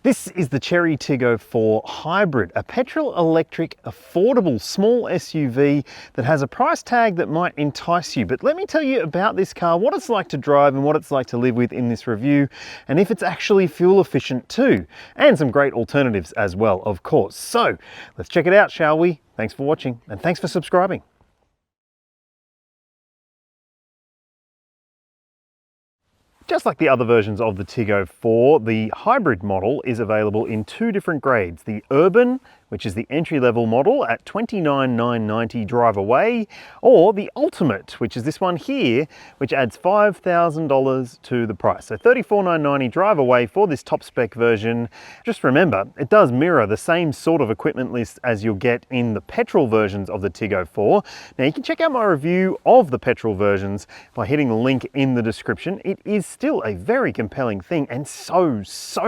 This is the Chery Tiggo 4 Hybrid, a petrol-electric, affordable small SUV that has a price tag that might entice you. But let me tell you about this car, what it's like to drive and what it's like to live with in this review, and if it's actually fuel efficient too. And some great alternatives as well, of course. So let's check it out, shall we? Thanks for watching and thanks for subscribing. Just like the other versions of the Tiggo 4, the hybrid model is available in two different grades. The Urban, which is the entry-level model at $29,990 drive away, or the Ultimate, which is this one here, which adds $5,000 to the price. So $34,990 drive away for this top-spec version. Just remember, it does mirror the same sort of equipment list as you'll get in the petrol versions of the Tiggo 4. Now you can check out my review of the petrol versions by hitting the link in the description. It is still a very compelling thing and so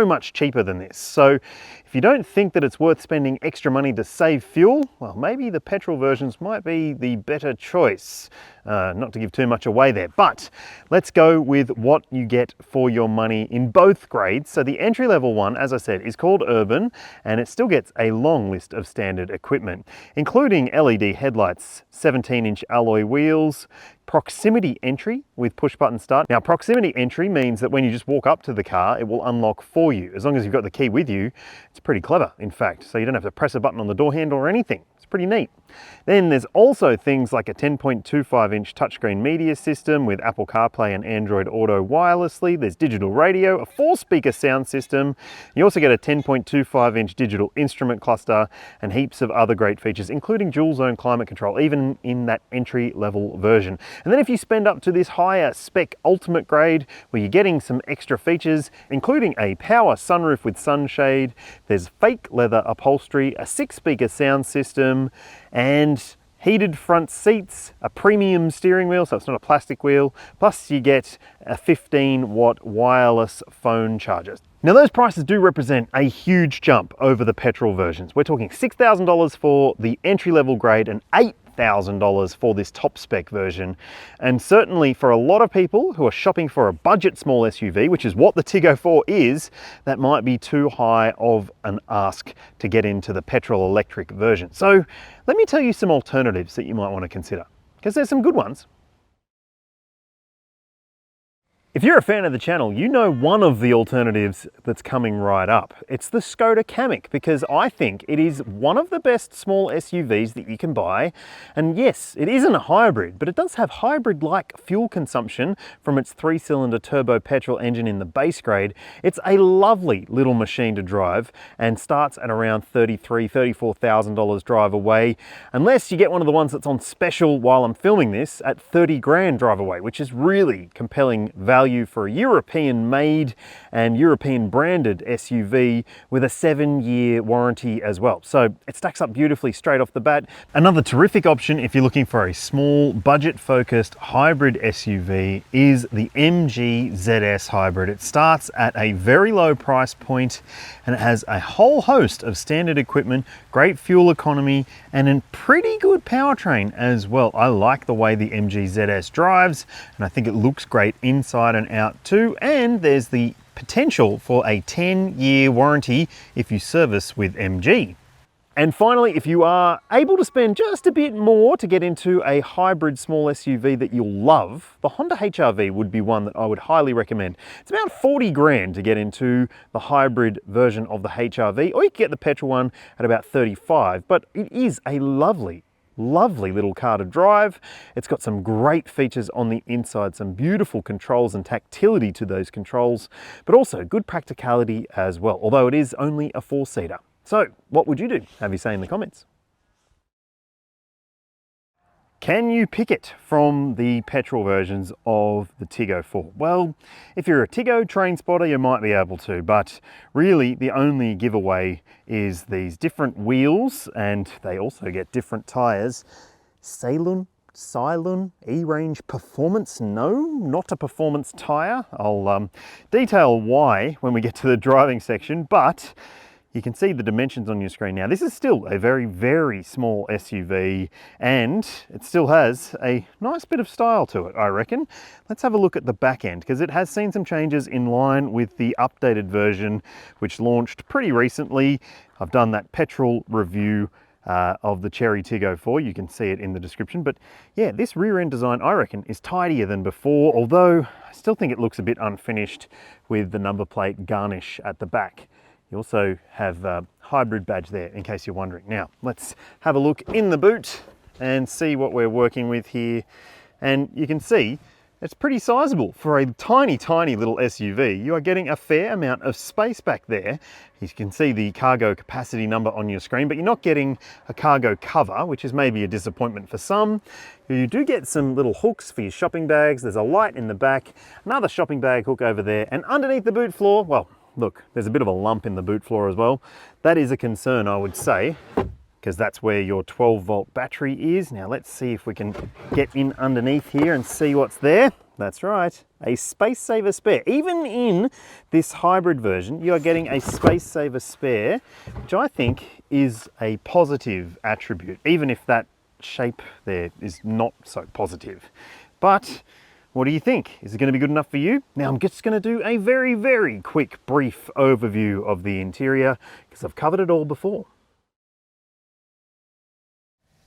much cheaper than this. So if you don't think that it's worth spending extra money to save fuel, well, maybe the petrol versions might be the better choice. Not to give too much away there, but let's go with what you get for your money in both grades. So the entry-level one, as I said, is called Urban, and it still gets a long list of standard equipment, including LED headlights, 17-inch alloy wheels, proximity entry with push-button start. Now, proximity entry means that when you just walk up to the car, it will unlock for you. As long as you've got the key with you, it's pretty clever, in fact. So you don't have to press a button on the door handle or anything. It's pretty neat. Then there's also things like a 10.25-inch touchscreen media system with Apple CarPlay and Android Auto wirelessly. There's digital radio, a 4-speaker sound system. You also get a 10.25-inch digital instrument cluster and heaps of other great features, including dual zone climate control, even in that entry-level version. And then if you spend up to this higher spec Ultimate grade, where you're getting some extra features, including a power sunroof with sunshade, there's fake leather upholstery, a 6-speaker sound system, and heated front seats, a premium steering wheel, so it's not a plastic wheel, plus you get a 15-watt wireless phone charger. Now those prices do represent a huge jump over the petrol versions. We're talking $6,000 for the entry-level grade and $8,000 for this top spec version. And certainly for a lot of people who are shopping for a budget small SUV, which is what the Tiggo 4 is, that might be too high of an ask to get into the petrol electric version. So let me tell you some alternatives that you might want to consider, because there's some good ones. If you're a fan of the channel, you know one of the alternatives that's coming right up. It's the Skoda Kamiq, because I think it is one of the best small SUVs that you can buy. And yes, it isn't a hybrid, but it does have hybrid-like fuel consumption from its 3-cylinder turbo petrol engine in the base grade. It's a lovely little machine to drive and starts at around $33,000, $34,000 drive away, unless you get one of the ones that's on special while I'm filming this at 30 grand drive away, which is really compelling value for a European made and European branded SUV with a 7-year warranty as well. So it stacks up beautifully straight off the bat. Another terrific option if you're looking for a small budget focused hybrid SUV is the MG ZS Hybrid. It starts at a very low price point and it has a whole host of standard equipment, great fuel economy, and a pretty good powertrain as well. I like the way the MG ZS drives, and I think it looks great inside and out too. And there's the potential for a 10-year warranty if you service with MG. And finally, if you are able to spend just a bit more to get into a hybrid small SUV that you'll love, the Honda HR-V would be one that I would highly recommend. It's about 40 grand to get into the hybrid version of the HR-V, or you can get the petrol one at about 35, but it is a lovely little car to drive. It's got some great features on the inside, some beautiful controls and tactility to those controls, but also good practicality as well, although it is only a 4-seater. So what would you do? Have your say in the comments. Can you pick it from the petrol versions of the Tiggo 4? Well, if you're a Tiggo train spotter, you might be able to, but really the only giveaway is these different wheels, and they also get different tires. Ceylon E-Range Performance? No, not a performance tire. I'll detail why when we get to the driving section, but You can see the dimensions on your screen now. This is still a very, very small SUV, and it still has a nice bit of style to it, I reckon. Let's have a look at the back end, because it has seen some changes in line with the updated version, which launched pretty recently. I've done that petrol review of the Chery Tiggo 4. You can see it in the description. But yeah, this rear end design, I reckon, is tidier than before, although I still think it looks a bit unfinished with the number plate garnish at the back. You also have a hybrid badge there, in case you're wondering. Now, let's have a look in the boot and see what we're working with here. And you can see it's pretty sizable for a tiny, tiny little SUV. You are getting a fair amount of space back there. You can see the cargo capacity number on your screen, but you're not getting a cargo cover, which is maybe a disappointment for some. You do get some little hooks for your shopping bags. There's a light in the back, another shopping bag hook over there, and underneath the boot floor, well, look, there's a bit of a lump in the boot floor as well. That is a concern, I would say, because that's where your 12-volt battery is. Now let's see if we can get in underneath here and see what's there. That's right, a space saver spare. Even in this hybrid version, you are getting a space saver spare, which I think is a positive attribute, even if that shape there is not so positive. But what do you think? Is it going to be good enough for you? Now I'm just going to do a very, very quick brief overview of the interior because I've covered it all before.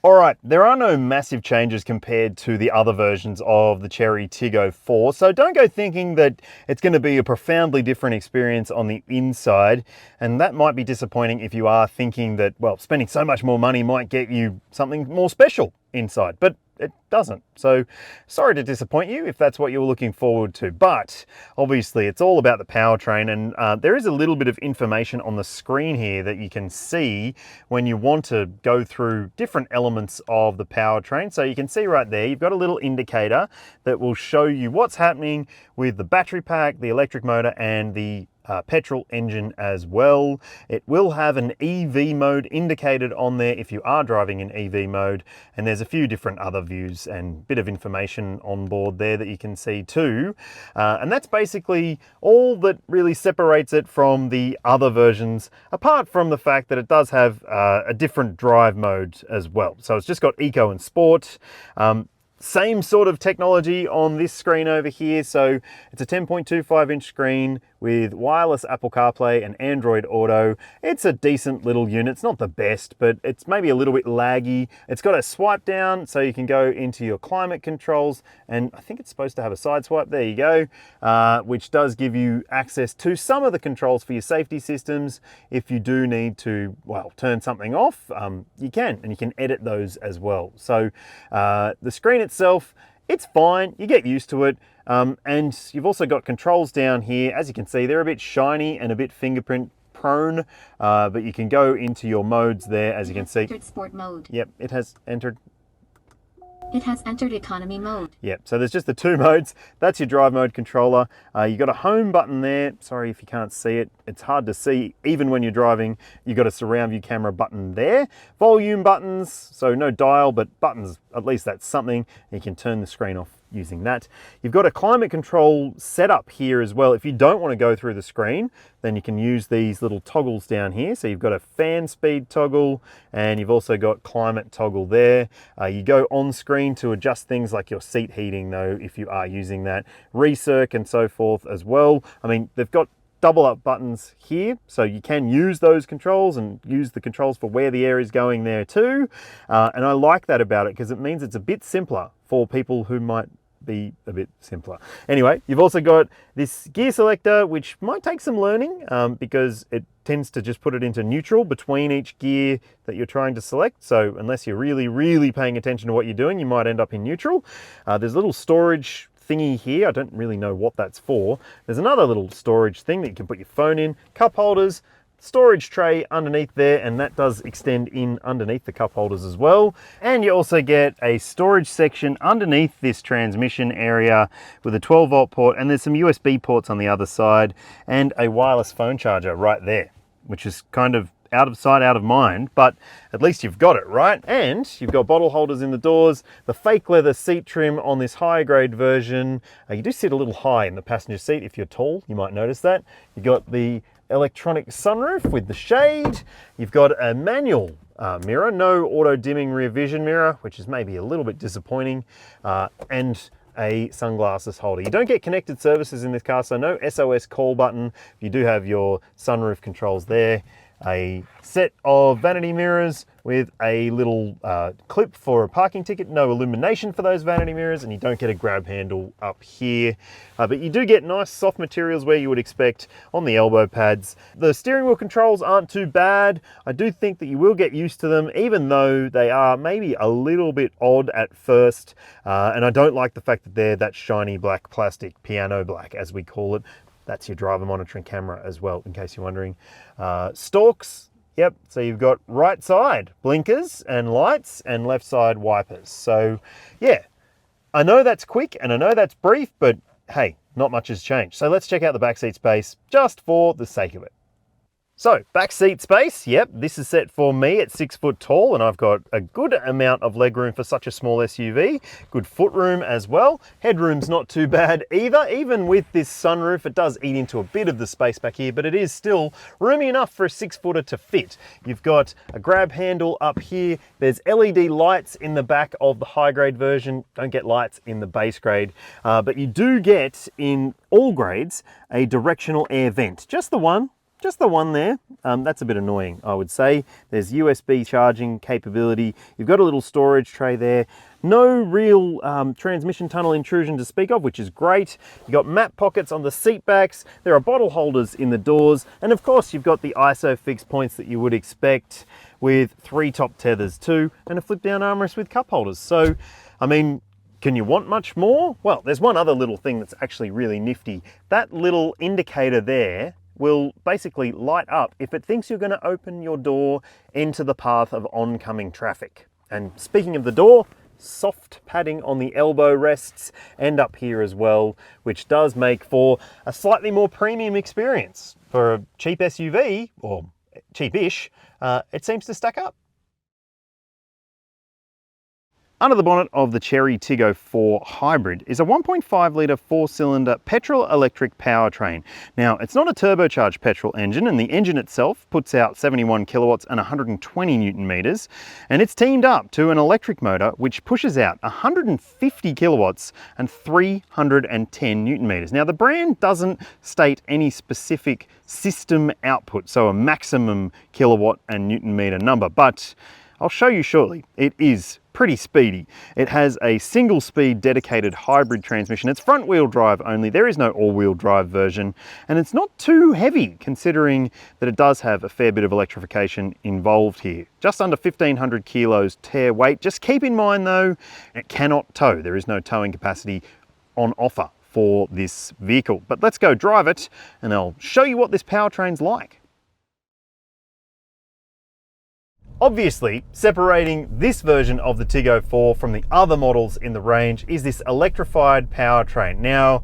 All right, there are no massive changes compared to the other versions of the Chery Tiggo 4, so don't go thinking that it's going to be a profoundly different experience on the inside, and that might be disappointing if you are thinking that, well, spending so much more money might get you something more special inside, but it doesn't. So sorry to disappoint you if that's what you were looking forward to, but obviously it's all about the powertrain, and there is a little bit of information on the screen here that you can see when you want to go through different elements of the powertrain. So you can see right there, you've got a little indicator that will show you what's happening with the battery pack, the electric motor, and the petrol engine as well. It will have an EV mode indicated on there if you are driving in EV mode, and there's a few different other views and bit of information on board there that you can see too. And that's basically all that really separates it from the other versions, apart from the fact that it does have a different drive mode as well. So it's just got Eco and Sport. Same sort of technology on this screen over here. So it's a 10.25-inch screen with wireless Apple CarPlay and Android Auto. It's a decent little unit. It's not the best, but it's maybe a little bit laggy. It's got a swipe down, so you can go into your climate controls, and I think it's supposed to have a side swipe. There you go, which does give you access to some of the controls for your safety systems. If you do need to, well, turn something off, you can, and you can edit those as well. So the screen itself, it's fine, you get used to it. And you've also got controls down here. As you can see, they're a bit shiny and a bit fingerprint prone, but you can go into your modes there, as you can see. Entered sport mode. Yep, it has entered. It has entered economy mode. Yep, so there's just the two modes. That's your drive mode controller. You've got a home button there. Sorry if you can't see it. It's hard to see even when you're driving. You've got a surround view camera button there. Volume buttons, so no dial, but buttons, at least that's something. You can turn the screen off using that. You've got a climate control setup here as well. If you don't want to go through the screen, then you can use these little toggles down here. So you've got a fan speed toggle, and you've also got climate toggle there. You go on screen to adjust things like your seat heating though, if you are using that, recirc and so forth as well. I mean, they've got double up buttons here, so you can use those controls and use the controls for where the air is going there too. And I like that about it because it means it's a bit simpler for people who might be a bit simpler. Anyway, you've also got this gear selector, which might take some learning because it tends to just put it into neutral between each gear that you're trying to select. So unless you're really, really paying attention to what you're doing, you might end up in neutral. There's a little storage thingy here. I don't really know what that's for. There's another little storage thing that you can put your phone in, cup holders, storage tray underneath there, and that does extend in underneath the cup holders as well. And you also get a storage section underneath this transmission area with a 12-volt port, and there's some USB ports on the other side and a wireless phone charger right there, which is kind of out of sight, out of mind, but at least you've got it, right? And you've got bottle holders in the doors, the fake leather seat trim on this higher grade version. You do sit a little high in the passenger seat. If you're tall, you might notice that. You've got the electronic sunroof with the shade. You've got a manual mirror, no auto dimming rear vision mirror, which is maybe a little bit disappointing, and a sunglasses holder. You don't get connected services in this car, so no SOS call button. You do have your sunroof controls there. A set of vanity mirrors with a little clip for a parking ticket, no illumination for those vanity mirrors, and you don't get a grab handle up here. But you do get nice soft materials where you would expect on the elbow pads. The steering wheel controls aren't too bad. I do think that you will get used to them, even though they are maybe a little bit odd at first. And I don't like the fact that they're that shiny black plastic, piano black as we call it. That's your driver monitoring camera as well, in case you're wondering. Stalks, yep, so you've got right side blinkers and lights and left side wipers. So yeah, I know that's quick and I know that's brief, but hey, not much has changed. So let's check out the backseat space just for the sake of it. So, back seat space, yep, this is set for me at 6 foot tall, and I've got a good amount of legroom for such a small SUV. Good footroom as well. Headroom's not too bad either. Even with this sunroof, it does eat into a bit of the space back here, but it is still roomy enough for a 6-footer to fit. You've got a grab handle up here. There's LED lights in the back of the high grade version. Don't get lights in the base grade, but you do get in all grades a directional air vent. Just the one there. That's a bit annoying, I would say. There's USB charging capability. You've got a little storage tray there. No real transmission tunnel intrusion to speak of, which is great. You've got map pockets on the seat backs. There are bottle holders in the doors. And of course, you've got the ISO fixed points that you would expect with 3 top tethers too, and a flip down armrest with cup holders. So, I mean, can you want much more? Well, there's one other little thing that's actually really nifty. That little indicator there will basically light up if it thinks you're going to open your door into the path of oncoming traffic. And speaking of the door, soft padding on the elbow rests and up here as well, which does make for a slightly more premium experience. For a cheap SUV, or cheapish, it seems to stack up. Under the bonnet of the Chery Tiggo 4 Hybrid is a 1.5 litre 4-cylinder petrol-electric powertrain. Now, it's not a turbocharged petrol engine, and the engine itself puts out 71 kilowatts and 120 newton meters, and it's teamed up to an electric motor which pushes out 150 kilowatts and 310 newton meters. Now, the brand doesn't state any specific system output, so a maximum kilowatt and newton meter number, but I'll show you shortly. It is pretty speedy. It has a single speed dedicated hybrid transmission. It's front wheel drive only. There is no all wheel drive version, and it's not too heavy considering that it does have a fair bit of electrification involved here. Just under 1,500 kilos tare weight. Just keep in mind though, it cannot tow. There is no towing capacity on offer for this vehicle. But let's go drive it and I'll show you what this powertrain's like. Obviously, separating this version of the Tiggo 4 from the other models in the range is this electrified powertrain. Now,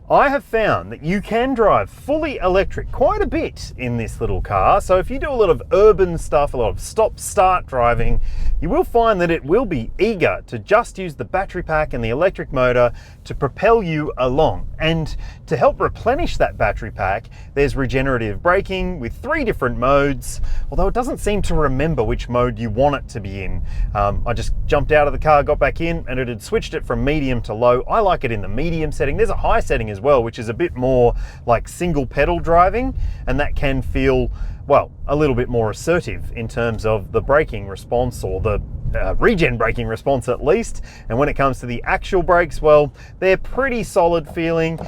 I have found that you can drive fully electric quite a bit in this little car. So if you do a lot of urban stuff, a lot of stop-start driving, you will find that it will be eager to just use the battery pack and the electric motor to propel you along. And to help replenish that battery pack, there's regenerative braking with 3 different modes, although it doesn't seem to remember which mode you want it to be in. I just jumped out of the car, got back in, and it had switched it from medium to low. I like it in the medium setting. There's a high setting as well, which is a bit more like single pedal driving, and that can feel, well, a little bit more assertive in terms of the braking response, or the regen braking response at least. And when it comes to the actual brakes, well, they're pretty solid feeling.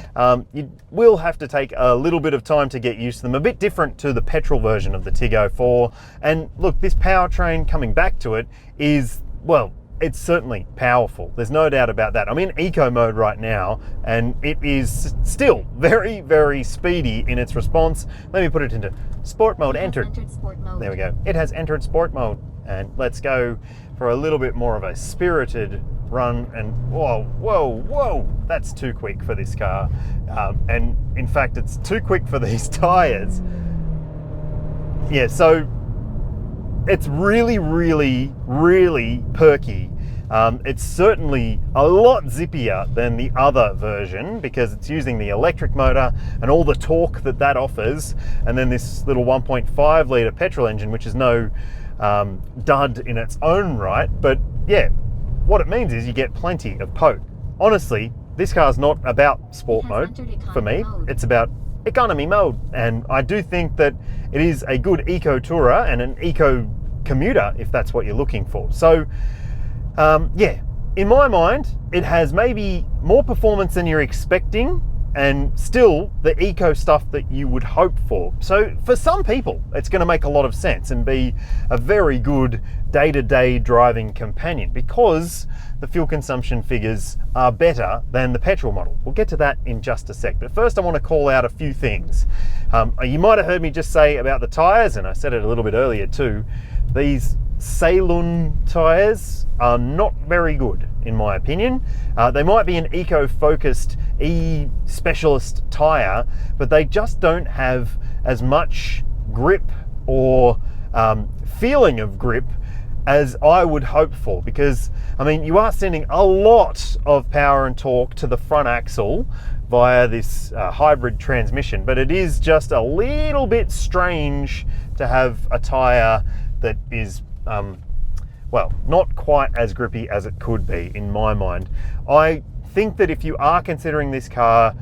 You will have to take a little bit of time to get used to them, a bit different to the petrol version of the Tiggo 4. And look, this powertrain, coming back to it, is, well, it's certainly powerful. There's no doubt about that. I'm in eco mode right now, and it is still very, very speedy in its response. Let me put it into sport mode. Entered sport mode. There we go. It has entered sport mode. And let's go for a little bit more of a spirited run. And whoa, whoa, whoa, that's too quick for this car. And in fact, it's too quick for these tires. Yeah, so it's really, really, really perky. It's certainly a lot zippier than the other version because it's using the electric motor and all the torque that that offers, and then this little 1.5 litre petrol engine, which is no dud in its own right. But yeah, what it means is you get plenty of poke. Honestly, this car's not about sport mode for me. It's about economy mode, and I do think that it is a good eco tourer and an eco commuter if that's what you're looking for. So yeah, in my mind, it has maybe more performance than you're expecting and still the eco stuff that you would hope for. So for some people, it's going to make a lot of sense and be a very good day-to-day driving companion because the fuel consumption figures are better than the petrol model. We'll get to that in just a sec. But first I want to call out a few things. You might have heard me just say about the tyres, and I said it a little bit earlier too, these Ceylon tyres are not very good in my opinion. They might be an eco-focused e-specialist tyre, but they just don't have as much grip or feeling of grip as I would hope for, because I mean you are sending a lot of power and torque to the front axle via this hybrid transmission, but it is just a little bit strange to have a tyre that is well, not quite as grippy as it could be in my mind. I think that if you are considering this car,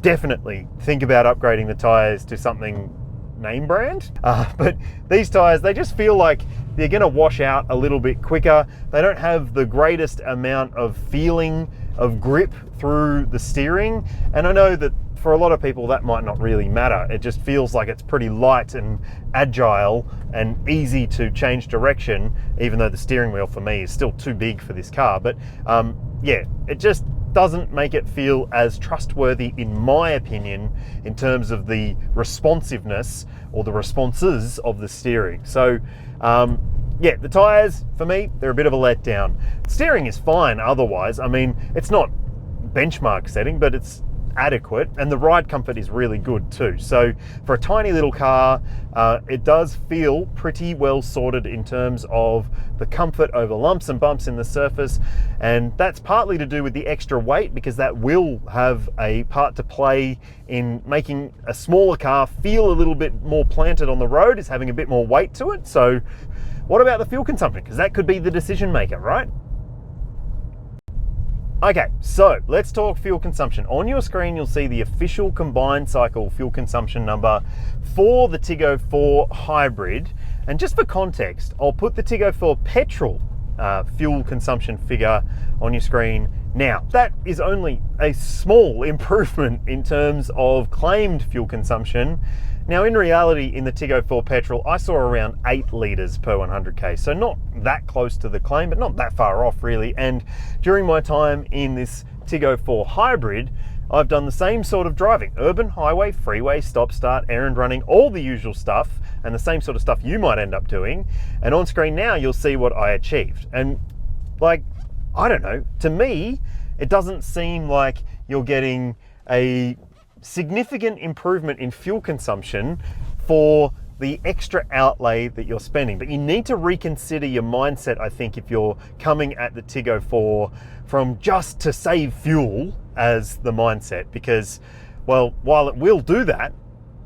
definitely think about upgrading the tyres to something name brand. But these tyres, they just feel like they're going to wash out a little bit quicker. They don't have the greatest amount of feeling of grip through the steering. And I know that for a lot of people that might not really matter. It just feels like it's pretty light and agile and easy to change direction, even though the steering wheel for me is still too big for this car. But yeah, it just doesn't make it feel as trustworthy in my opinion in terms of the responsiveness or the responses of the steering. So yeah, the tyres for me, they're a bit of a letdown. Steering is fine otherwise. I mean, it's not benchmark setting, but it's adequate, and the ride comfort is really good too. So for a tiny little car, it does feel pretty well sorted in terms of the comfort over lumps and bumps in the surface, and that's partly to do with the extra weight, because that will have a part to play in making a smaller car feel a little bit more planted on the road, is having a bit more weight to it. So what about the fuel consumption? Because that could be the decision maker, right? Okay, so let's talk fuel consumption. On your screen, you'll see the official combined cycle fuel consumption number for the Tiggo 4 Hybrid. And just for context, I'll put the Tiggo 4 petrol fuel consumption figure on your screen now. That is only a small improvement in terms of claimed fuel consumption. Now, in reality, in the Tiggo 4 petrol, I saw around 8 litres per 100k, so not that close to the claim, but not that far off really. And during my time in this Tiggo 4 Hybrid, I've done the same sort of driving: urban, highway, freeway, stop, start, errand running, all the usual stuff, and the same sort of stuff you might end up doing. And on screen now, you'll see what I achieved. And like, I don't know, to me, it doesn't seem like you're getting a significant improvement in fuel consumption for the extra outlay that you're spending. But you need to reconsider your mindset, I think, if you're coming at the Tiggo 4 from just to save fuel as the mindset, because, well, while it will do that,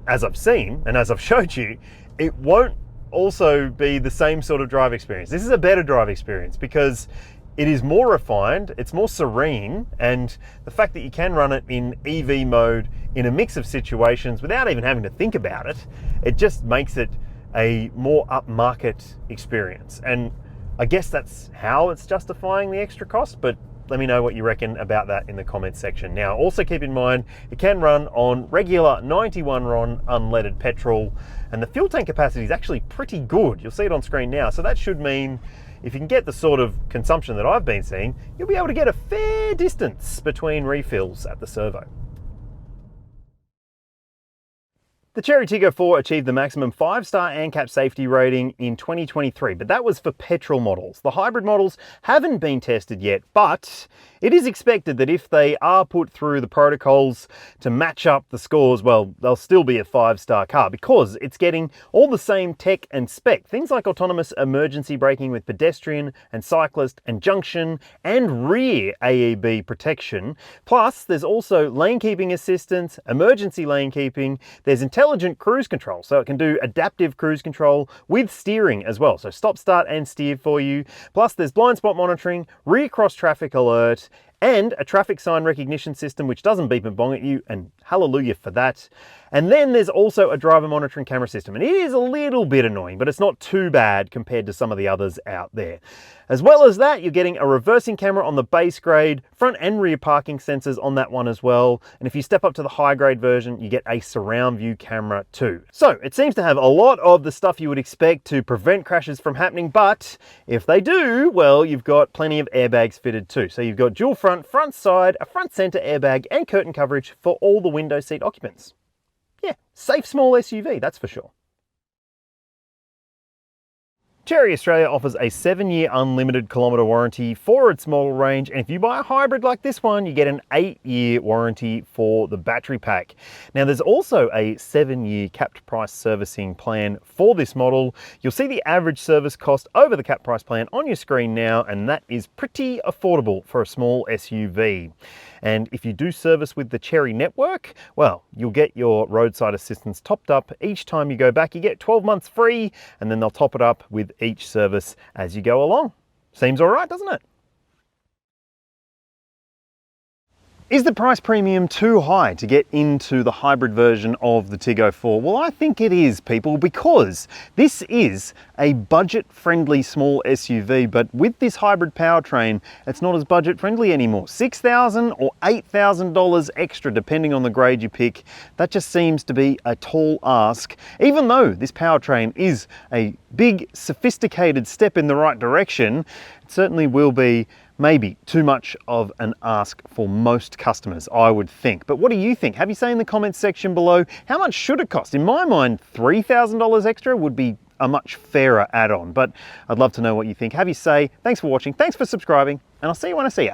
as I've seen and as I've showed you, it won't also be the same sort of drive experience. This is a better drive experience because it is more refined, it's more serene, and the fact that you can run it in EV mode in a mix of situations without even having to think about it, it just makes it a more upmarket experience. And I guess that's how it's justifying the extra cost, but let me know what you reckon about that in the comments section. Now, also keep in mind, it can run on regular 91 RON unleaded petrol, and the fuel tank capacity is actually pretty good. You'll see it on screen now, so that should mean if you can get the sort of consumption that I've been seeing, you'll be able to get a fair distance between refills at the servo. The Chery Tiggo 4 achieved the maximum 5-star ANCAP safety rating in 2023, but that was for petrol models. The hybrid models haven't been tested yet, but It is expected that if they are put through the protocols to match up the scores, well, they'll still be a 5-star car because it's getting all the same tech and spec. Things like autonomous emergency braking with pedestrian and cyclist and junction and rear AEB protection. Plus, there's also lane keeping assistance, emergency lane keeping. There's intelligent cruise control, so it can do adaptive cruise control with steering as well. So stop, start and steer for you. Plus, there's blind spot monitoring, rear cross traffic alert, and a traffic sign recognition system which doesn't beep and bong at you, and hallelujah for that. And then there's also a driver monitoring camera system, and it is a little bit annoying, but it's not too bad compared to some of the others out there. As well as that, you're getting a reversing camera on the base grade, front and rear parking sensors on that one as well. And if you step up to the high grade version, you get a surround view camera too. So it seems to have a lot of the stuff you would expect to prevent crashes from happening, but if they do, well, you've got plenty of airbags fitted too. So you've got dual front side, a front center airbag and curtain coverage for all the window seat occupants. Yeah, safe small SUV, that's for sure. Chery Australia offers a 7-year unlimited kilometre warranty for its model range, and if you buy a hybrid like this one, you get an 8-year warranty for the battery pack. Now there's also a 7-year capped price servicing plan for this model. You'll see the average service cost over the capped price plan on your screen now, and that is pretty affordable for a small SUV. And if you do service with the Chery network, well, you'll get your roadside assistance topped up each time you go back. You get 12 months free, and then they'll top it up with each service as you go along. Seems all right, doesn't it? Is the price premium too high to get into the hybrid version of the Tiggo 4? Well, I think it is, people, because this is a budget-friendly small SUV, but with this hybrid powertrain, it's not as budget-friendly anymore. $6,000 or $8,000 extra, depending on the grade you pick. That just seems to be a tall ask, even though this powertrain is a big, sophisticated step in the right direction. It certainly will be maybe too much of an ask for most customers, I would think. But what do you think? Have you say in the comments section below, how much should it cost? In my mind, $3,000 extra would be a much fairer add-on, but I'd love to know what you think. Have you say. Thanks for watching, thanks for subscribing, and I'll see you when I see you.